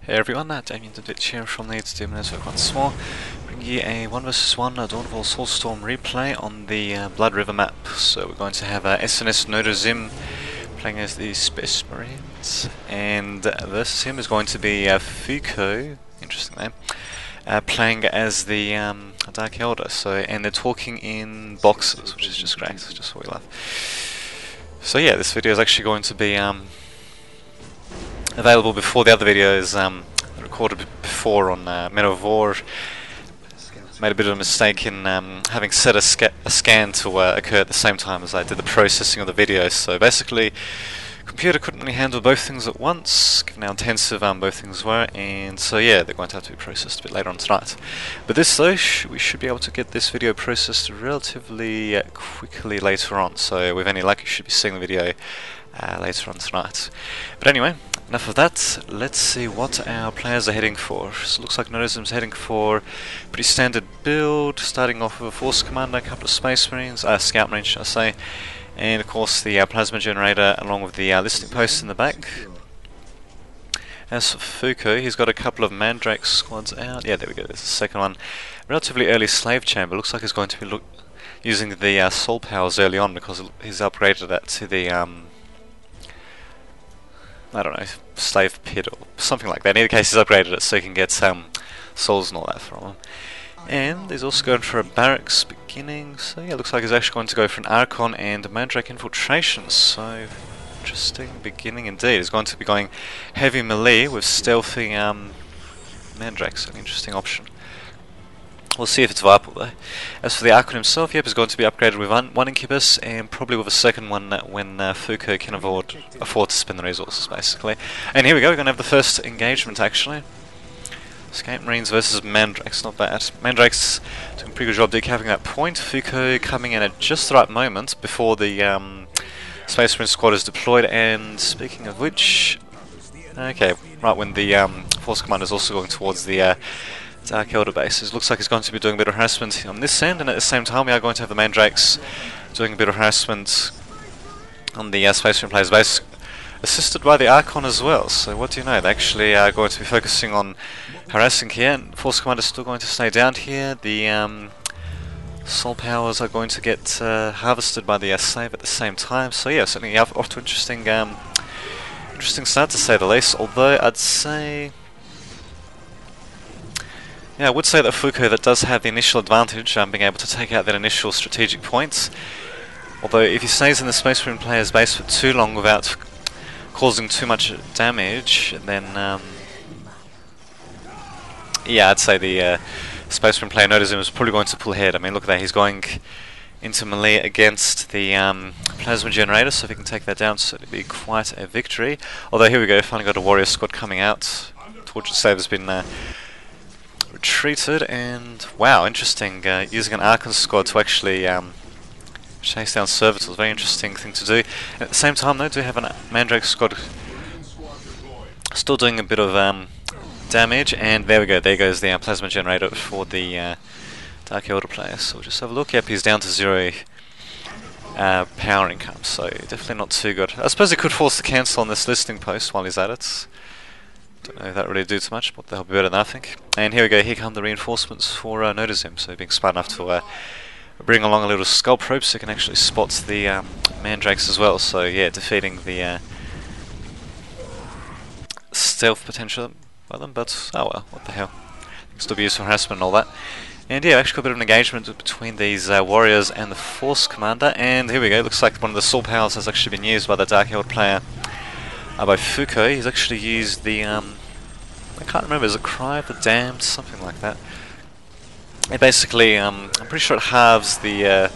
Hey everyone, Damien the Ditch here from the Demon Network once more, bringing you a 1 vs 1 Dawn of War Soulstorm replay on the Blood River map. So we're going to have SNS Nodozim playing as the Space Marines, and versus him is going to be Fuko, interesting name, playing as the Dark Elder. So, and they're talking in boxes, which is just great, it's just what we love. So yeah, this video is actually going to be available before the other videos recorded before on Men of War. Made a bit of a mistake in having set a scan to occur at the same time as I did the processing of the video. So basically, computer couldn't really handle both things at once, given how intensive both things were, and so yeah, they're going to have to be processed a bit later on tonight. But this though, we should be able to get this video processed relatively quickly later on, so with any luck you should be seeing the video later on tonight. But anyway, enough of that, let's see what our players are heading for. So it looks like Nodozim's heading for pretty standard build, starting off with a Force Commander, a couple of Space Marines, Scout Marines should I say, and of course the Plasma Generator along with the listening posts in the back. As for Fuko, he's got a couple of Mandrake squads out. Yeah, there we go, there's the second one. Relatively early Slave Chamber, looks like he's going to be using the Soul Powers early on because he's upgraded that to the I don't know, slave pit or something like that. In either case, he's upgraded it so he can get souls and all that from him. And he's also going for a barracks beginning, so yeah, looks like he's actually going to go for an Archon and a Mandrake infiltration, so interesting beginning indeed. He's going to be going heavy melee with stealthy Mandrakes, so an interesting option. We'll see if it's viable though. As for the Archon himself, yep, he's going to be upgraded with one Incubus and probably with a second one when Fuko can afford to spend the resources basically. And here we go, we're going to have the first engagement actually. Escape Marines versus Mandrakes, not bad. Mandrakes doing a pretty good job decapping that point. Fuko coming in at just the right moment before the Space Marine squad is deployed, and speaking of which, okay, right when the Force Commander is also going towards the Dark Elder bases. Looks like he's going to be doing a bit of harassment on this end, and at the same time we are going to have the Mandrakes doing a bit of harassment on the Space Marine player's base, assisted by the Archon as well. So what do you know, they actually are going to be focusing on harassing here, and Force Commander is still going to stay down here. The Soul Powers are going to get harvested by the Slave at the same time. So yeah, certainly off to interesting start to say the least, although I'd say, yeah, I would say that Fuko that does have the initial advantage, being able to take out that initial strategic point. Although if he stays in the Space Marine player's base for too long without causing too much damage, then yeah, I'd say the Space Marine player Nodozim is probably going to pull ahead. I mean, look at that, he's going into melee against the Plasma Generator, so if he can take that down, so it'll be quite a victory. Although here we go, finally got a Warrior squad coming out. Torture Save has been retreated, and wow, interesting, using an Archon squad to actually chase down Servitors, very interesting thing to do. At the same time though, do have a Mandrake squad still doing a bit of damage, and there we go, there goes the Plasma Generator for the Dark Elder player. So we'll just have a look. Yep, he's down to 0 power income, so definitely not too good. I suppose he could force the cancel on this listening post while he's at it. Don't know if that really do too much, but that'll be better than I think. And here we go, here come the reinforcements for Nodozim, so being smart enough to bring along a little skull probe so you can actually spot the Mandrakes as well. So yeah, defeating the stealth potential by them, but oh well, what the hell. Still be used for harassment and all that. And yeah, actually got a bit of an engagement between these warriors and the Force Commander, and here we go, looks like one of the Soul Powers has actually been used by the Dark Elder player. By Fuko, he's actually used the, I can't remember, is it Cry of the Damned, something like that. It basically, I'm pretty sure it halves the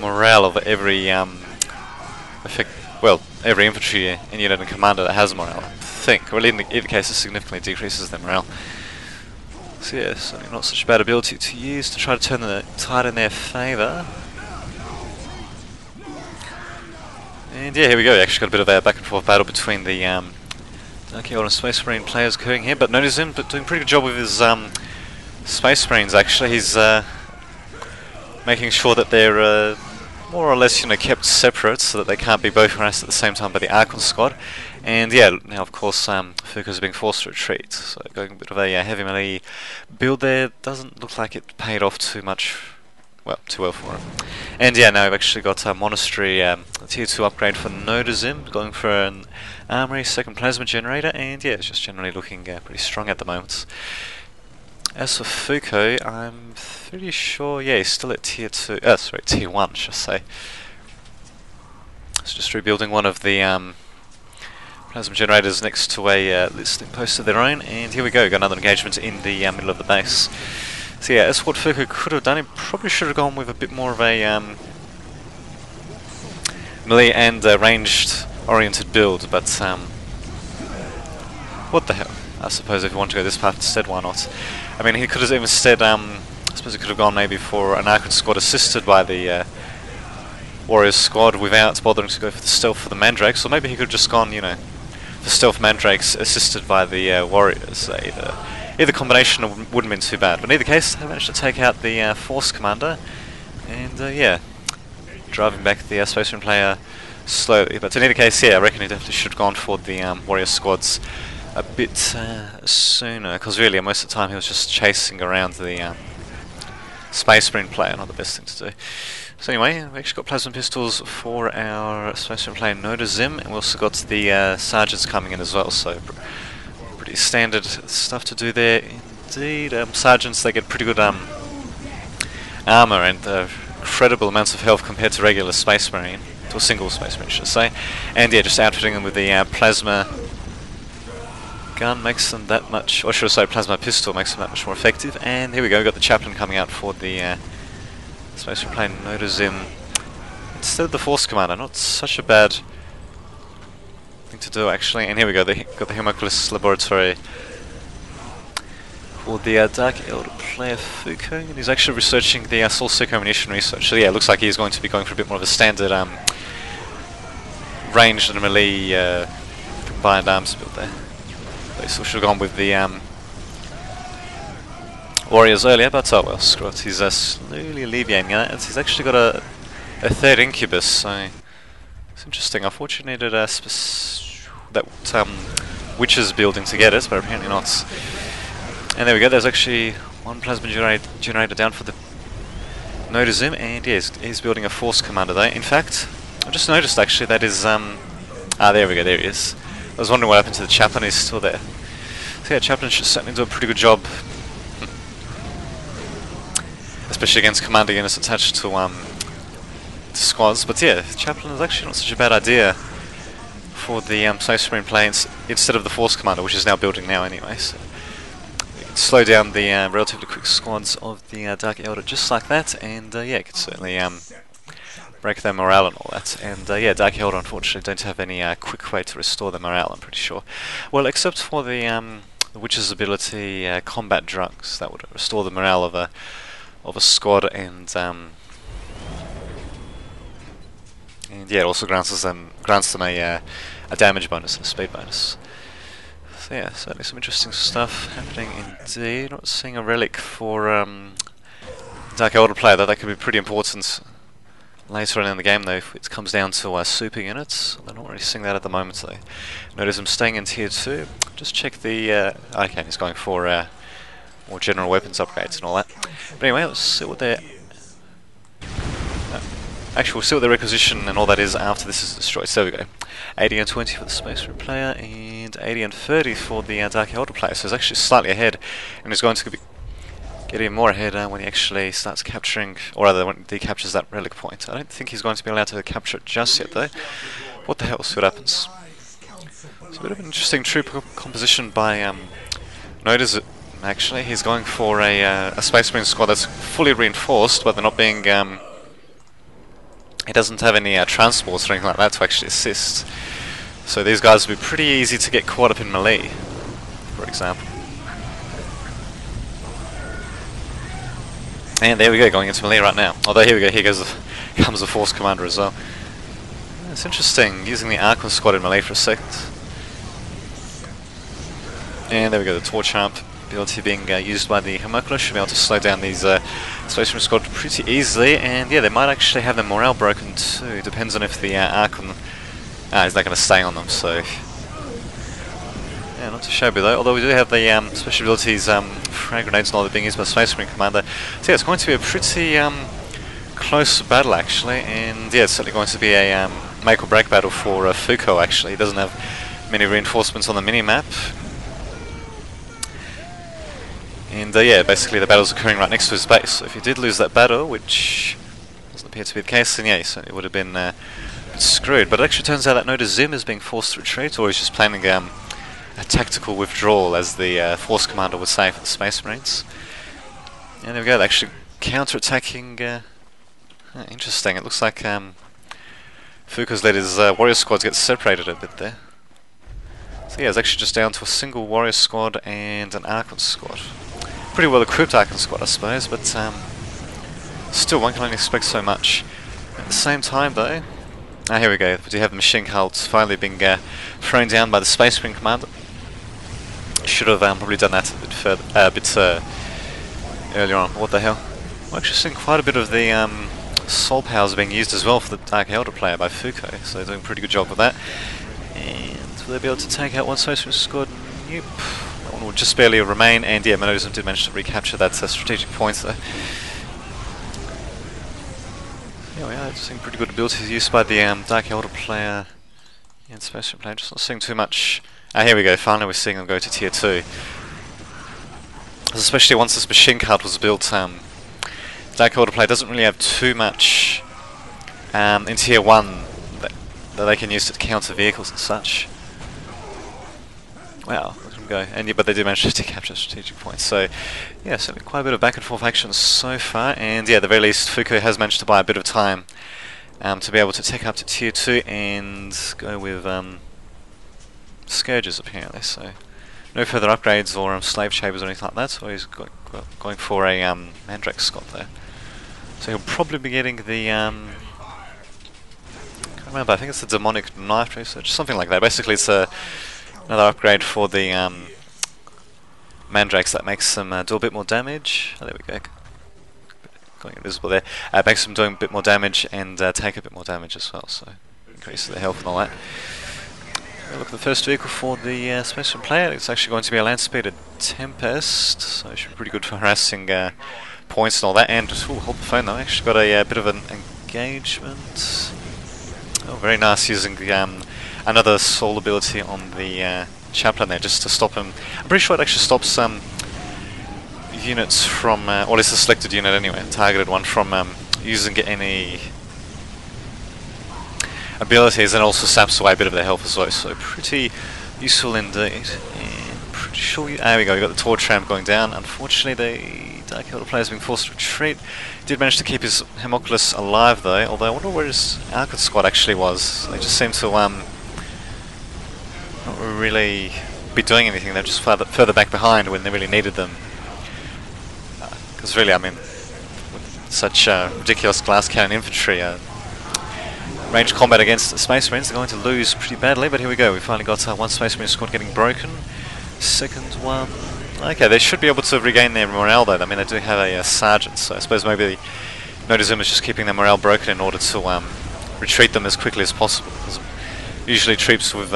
morale of every, every infantry unit and commander that has morale, I think. Or in either case, it significantly decreases their morale. So yeah, certainly not such a bad ability to use to try to turn the tide in their favour. And yeah, here we go, we actually got a bit of a back and forth battle between the Dark Elder and Space Marine players occurring here, but Nodozim doing a pretty good job with his Space Marines actually. He's making sure that they're more or less, kept separate so that they can't be both harassed at the same time by the Archon squad. And yeah, now of course Fuko's being forced to retreat, so going a bit of a heavy melee build there. Doesn't look like it paid off too much, well, too well for him. And yeah, now we've actually got a Monastery tier 2 upgrade for Nodazim, going for an Armory, second Plasma Generator, and yeah, it's just generally looking pretty strong at the moment. As for Fuko, I'm pretty sure, yeah, he's still at tier 2, sorry, tier 1, should I say. So just rebuilding one of the Plasma Generators next to a listing post of their own, and here we go, got another engagement in the middle of the base. So yeah, as what Fuko could have done, he probably should have gone with a bit more of a melee and ranged oriented build, but what the hell. I suppose if you want to go this path instead, why not? I mean, he could have instead, I suppose he could have gone maybe for an Archon squad assisted by the Warriors squad without bothering to go for the stealth for the Mandrakes, or maybe he could have just gone, for stealth Mandrakes assisted by the Warriors. Either combination wouldn't have been too bad, but in either case, they managed to take out the Force Commander, and yeah, driving back the Space Marine player slowly. But in either case, yeah, I reckon he definitely should have gone for the Warrior squads a bit sooner, because really most of the time he was just chasing around the Space Marine player, not the best thing to do. So anyway, we actually got plasma pistols for our Space Marine player Nodazim, and we also got the sergeants coming in as well, so pretty standard stuff to do there indeed. Sergeants, they get pretty good armor and incredible amounts of health compared to regular Space Marine, to a single Space Marine should I say, and yeah, just outfitting them with the plasma gun makes them that much, or should I say plasma pistol makes them that much more effective. And here we go, we've got the chaplain coming out for the Space Marine player Nodazim instead of the Force Commander. Not such a bad thing to do actually. And here we go, got the Homunculus Laboratory for the Dark Elder player Fuko, and he's actually researching the Soul Seeker ammunition research. So yeah, it looks like he's going to be going for a bit more of a standard ranged and melee combined arms build there. They still should have gone with the Warriors earlier, but oh well, screw it. He's slowly alleviating that. He's actually got a third Incubus, so it's interesting. I thought you needed that Witch's building to get it, but apparently not. And there we go, there's actually one Plasma Generator down for the Nodazim, and yeah, he's building a Force Commander though. In fact, I just noticed actually that is there we go, there he is. I was wondering what happened to the Chaplain, he's still there. So yeah, Chaplain should certainly do a pretty good job. Especially against commander units attached to squads. But yeah, Chaplain is actually not such a bad idea for the Space Marine planes instead of the Force Commander, which is now building now anyway. So you can slow down the relatively quick squads of the Dark Elder just like that, and yeah, it could certainly break their morale and all that. And yeah, Dark Elder unfortunately don't have any quick way to restore their morale, I'm pretty sure. Well, except for the Witch's ability, Combat Drugs, that would restore the morale of a squad, and yeah, it also grants them a damage bonus and a speed bonus. So yeah, certainly some interesting stuff happening indeed. Not seeing a relic for Dark Elder player, though that could be pretty important later on in the game though, if it comes down to super units. They're not really seeing that at the moment though. Notice I'm staying in tier 2. Just check the okay, he's going for more general weapons upgrades and all that. But anyway, let's see what their actually we'll see what their requisition and all that is after this is destroyed. So there we go. 80 and 20 for the Space Marine player, and 80 and 30 for the Dark Elder player. So he's actually slightly ahead, and he's going to be get even more ahead when he actually starts capturing, or rather when he captures that relic point. I don't think he's going to be allowed to capture it just yet though. What the hell, we'll see what happens. It's a bit of an interesting troop composition by Nodazim actually. He's going for a Space Marine squad that's fully reinforced, but they're not being he doesn't have any transports or anything like that to actually assist. So these guys will be pretty easy to get caught up in melee, for example. And there we go, going into melee right now. Although here we go, comes the Force Commander as well. It's interesting, using the Archon squad in melee for a second. And there we go, the Torch Hump ability being used by the Homunculus should be able to slow down these Space Marine squad pretty easily, and yeah, they might actually have their morale broken too. Depends on if the Archon is not going to stay on them, so... Yeah, not too shabby though, although we do have the special abilities, frag grenades and all that being used by Space Marine Commander. So yeah, it's going to be a pretty close battle actually, and yeah, it's certainly going to be a make or break battle for Foucault actually. He doesn't have many reinforcements on the mini-map. And yeah, basically the battle's occurring right next to his base, so if he did lose that battle, which doesn't appear to be the case, then yeah, he certainly would have been screwed. But it actually turns out that Noda Zim is being forced to retreat, or he's just planning a tactical withdrawal, as the Force Commander would say for the Space Marines. And there we go, they're actually counter-attacking. Interesting, it looks like Foucault's let his warrior squads get separated a bit there. So yeah, it's actually just down to a single warrior squad and an Archon squad. Pretty well equipped Archon squad, I suppose, but still, one can only expect so much. At the same time, though, here we go. We do have the machine cults finally being thrown down by the Space Marine Commander. Should have probably done that a bit earlier on. What the hell? We're actually seeing quite a bit of the soul powers being used as well for the Dark Elder player by Foucault, so they're doing a pretty good job with that. And will they be able to take out one Space Marine squad? Nope. That one will just barely remain, and yeah, Menodism did manage to recapture that strategic point though. Yeah, we are seeing pretty good abilities used by the Dark Elder player and Space Marine player. Just not seeing too much. Here we go, finally we're seeing them go to tier 2. Especially once this machine cult was built, Dark Elder player doesn't really have too much in tier 1 that they can use to counter vehicles and such. Wow, look at them go. And yeah, but they did manage to capture strategic points. So yeah, certainly quite a bit of back and forth action so far. And yeah, at the very least, Foucault has managed to buy a bit of time to be able to take up to tier 2 and go with Scourges apparently. So no further upgrades or slave chambers or anything like that. So he's going for a Mandrake squad there. So he'll probably be getting the I can't remember. I think it's the demonic knife research, something like that. Basically, it's another upgrade for the Mandrakes that makes them do a bit more damage. Oh, there we go. Going invisible there. Makes them doing a bit more damage and take a bit more damage as well. So increases their health and all that. Look at the first vehicle for the Space Marine player. It's actually going to be a land speeder Tempest, so it should be pretty good for harassing points and all that. And hold the phone though. Actually got a bit of an engagement. Oh, very nice, using the another soul ability on the chaplain there, just to stop him. I'm pretty sure it actually stops units from, or at least a selected unit anyway, a targeted one, from using any abilities, and also saps away a bit of their health as well, so pretty useful indeed. And pretty sure there we go, we got the torch ramp going down. Unfortunately the Dark Elder player has been forced to retreat. Did manage to keep his Homunculus alive though, although I wonder where his Archon squad actually was. They just seem to not really be doing anything. They're just further back behind when they really needed them. Because really, I mean, with such ridiculous glass cannon infantry, range combat against the Space Marines, they're going to lose pretty badly. But here we go, we finally got one Space Marine squad getting broken. Second one. Okay, they should be able to regain their morale though. I mean, they do have a sergeant, so I suppose maybe Noda Zim is just keeping their morale broken in order to retreat them as quickly as possible. Because usually troops with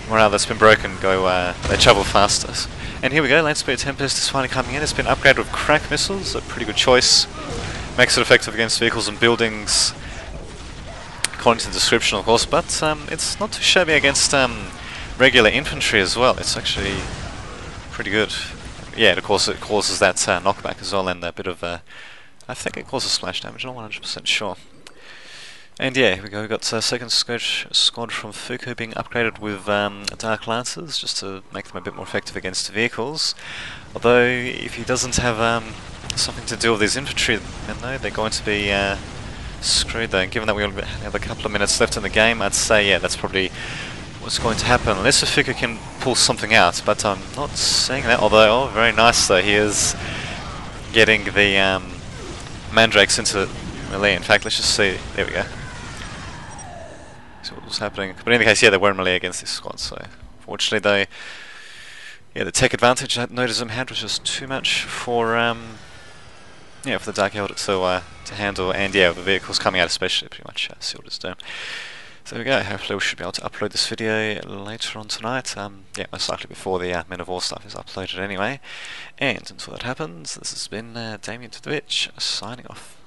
morale that's been broken they travel faster. And here we go, Land Speeder Tempest is finally coming in. It's been upgraded with crack missiles, a pretty good choice. Makes it effective against vehicles and buildings, according to the description of course, but it's not too shabby against regular infantry as well. It's actually pretty good. Yeah, and of course it causes that knockback as well, and a bit of I think it causes splash damage, I'm not 100% sure. And yeah, here we go, we've got second squad from Foucault being upgraded with Dark Lancers, just to make them a bit more effective against vehicles. Although, if he doesn't have something to do with his infantry, then though, they're going to be screwed though. And given that we only have a couple of minutes left in the game, I'd say, yeah, that's probably what's going to happen. Unless Foucault can pull something out, but I'm not saying that. Although, oh, very nice though, he is getting the Mandrakes into melee. In fact, let's just see, there we go. See what was happening. But in any case, yeah, they were in melee against this squad, so fortunately they Yeah, the tech advantage that Nodism had was just too much for yeah, for the Dark Eldar to handle, and yeah, the vehicles coming out especially pretty much sealed its doom. So there we go. Hopefully we should be able to upload this video later on tonight. Yeah, most likely before the Men of War stuff is uploaded anyway. And until that happens, this has been Damien to the Witch, signing off.